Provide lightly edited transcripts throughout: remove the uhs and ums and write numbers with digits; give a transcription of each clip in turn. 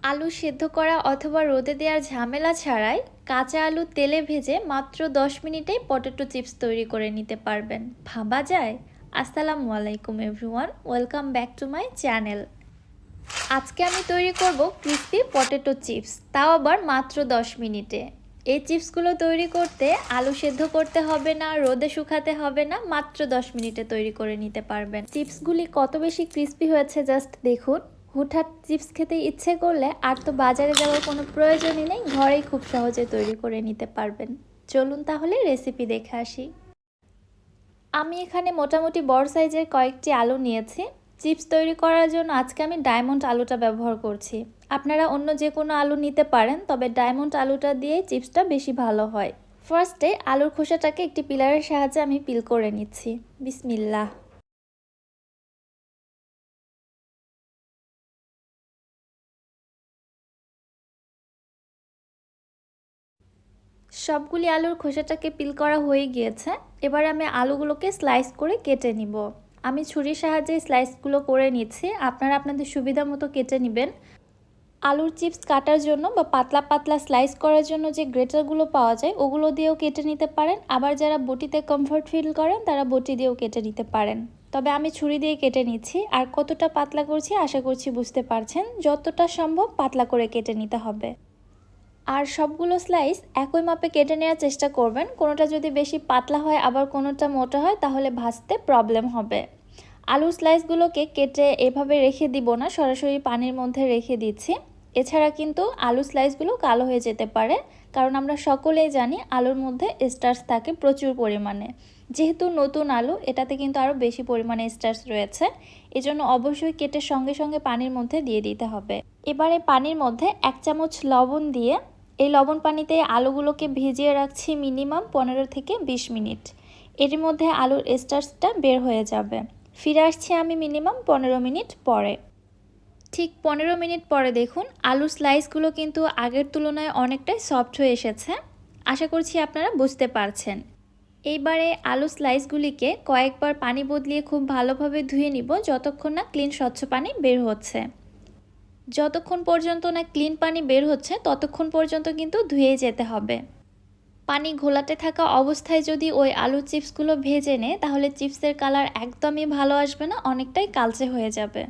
আলু সেদ্ধ করা অথবা রোদে দেওয়ার ঝামেলা ছাড়াই কাঁচা আলু তেলে ভেজে মাত্র 10 মিনিটেই পটেটো চিপস তৈরি করে নিতে পারবেন। ভাবা যায়? আসসালামু আলাইকুম everyone, welcome back to my channel. আজকে আমি তৈরি করব ক্রিস্পি পটেটো চিপস, তাও আবার মাত্র 10 মিনিটে। এই চিপসগুলো তৈরি করতে আলু সেদ্ধ করতে হবে না, রোদে শুকাতে হবে না, মাত্র 10 মিনিটে তৈরি করে নিতে পারবেন। চিপসগুলি কত বেশি ক্রিস্পি হয়েছে জাস্ট দেখুন। হুটহাট চিপস খেতে ইচ্ছে করলে আর তো বাজারে যাওয়ার কোনো প্রয়োজনই নেই, ঘরেই খুব সহজে তৈরি করে নিতে পারবেন। চলুন তাহলে রেসিপি দেখে আসি। আমি এখানে মোটামুটি বড় সাইজের কয়েকটি আলু নিয়েছি। চিপস তৈরি করার জন্য আজকে আমি ডায়মন্ড আলুটা ব্যবহার করছি। আপনারা অন্য যে কোনো আলু নিতে পারেন, তবে ডায়মন্ড আলুটা দিয়ে চিপসটা বেশি ভালো হয়। ফার্স্টে আলুর খোসাটাকে একটি পিলারের সাহায্যে আমি পিল করে নিচ্ছি। বিসমিল্লাহ। সবগুলি আলুর খোসাটাকে পিল করা হয়ে গিয়েছে। এবার আমি আলুগুলোকে স্লাইস করে কেটে নিব। আমি ছুরির সাহায্যে স্লাইসগুলো করে নিচ্ছি, আপনারা আপনাদের সুবিধা মতো কেটে নেবেন। আলুর চিপস কাটার জন্য বা পাতলা পাতলা স্লাইস করার জন্য যে গ্রেটারগুলো পাওয়া যায় ওগুলো দিয়েও কেটে নিতে পারেন। আবার যারা বটিতে কমফর্ট ফিল করেন তারা বটি দিয়েও কেটে নিতে পারেন। তবে আমি ছুরি দিয়ে কেটে নিচ্ছি। আর কতটা পাতলা করছি আশা করছি বুঝতে পারছেন। যতটা সম্ভব পাতলা করে কেটে নিতে হবে। আর সবগুলো স্লাইস একই মাপে কেটে নেওয়ার চেষ্টা করবেন। কোনোটা যদি বেশি পাতলা হয় আবার কোনোটা মোটা হয় তাহলে ভাজতে প্রবলেম হবে। আলুর স্লাইসগুলোকে কেটে এভাবে রেখে দিব না, সরাসরি পানির মধ্যে রেখে দিচ্ছি। এছাড়া কিন্তু আলু স্লাইসগুলো কালো হয়ে যেতে পারে, কারণ আমরা সকলেই জানি আলুর মধ্যে স্টার্চ থাকে প্রচুর পরিমাণে। যেহেতু নতুন আলু, এটাতে কিন্তু আরও বেশি পরিমাণে স্টার্চ রয়েছে। এজন্য অবশ্যই কেটে সঙ্গে সঙ্গে পানির মধ্যে দিয়ে দিতে হবে। এবারে পানির মধ্যে 1 চামচ লবণ দিয়ে এই লবণ পানিতে আলুগুলোকে ভিজিয়ে রাখছি মিনিমাম 15 থেকে 20 মিনিট। এর মধ্যে আলুর স্টার্চটা বের হয়ে যাবে। ফিরে আসছি আমি মিনিমাম 15 মিনিট পরে। ঠিক 15 মিনিট পরে দেখুন আলুর স্লাইসগুলো কিন্তু আগের তুলনায় অনেকটাই সফট হয়ে এসেছে। আশা করছি আপনারা বুঝতে পারছেন। এইবারে আলু স্লাইসগুলিকে কয়েকবার পানি বদলিয়ে খুব ভালোভাবে ধুয়ে নিব, যতক্ষণ না ক্লিন স্বচ্ছ পানি বের হচ্ছে। যতক্ষণ পর্যন্ত না ক্লিন পানি বের হচ্ছে ততক্ষণ পর্যন্ত কিন্তু ধুয়ে যেতে হবে। পানি ঘোলাতে থাকা অবস্থায় যদি ওই আলুর চিপসগুলো ভেজে নেয় তাহলে চিপসের কালার একদমই ভালো আসবে না, অনেকটাই কালচে হয়ে যাবে।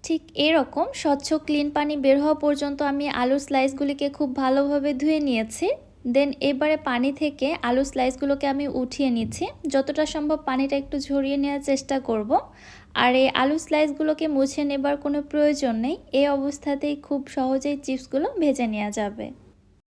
ঠিক এরকম স্বচ্ছ ক্লিন পানি বের হওয়া পর্যন্ত আমি আলুর স্লাইসগুলিকে খুব ভালোভাবে ধুয়ে নিয়েছি। দেন এবারে পানি থেকে আলু স্লাইসগুলোকে আমি উঠিয়ে নিচ্ছি। যতটা সম্ভব পানিটা একটু ঝরিয়ে নেওয়ার চেষ্টা করব। আর এই আলু স্লাইসগুলোকে মুছে নেবার কোনো প্রয়োজন নেই, এই অবস্থাতেই খুব সহজেই চিপসগুলো ভেজে নেওয়া যাবে।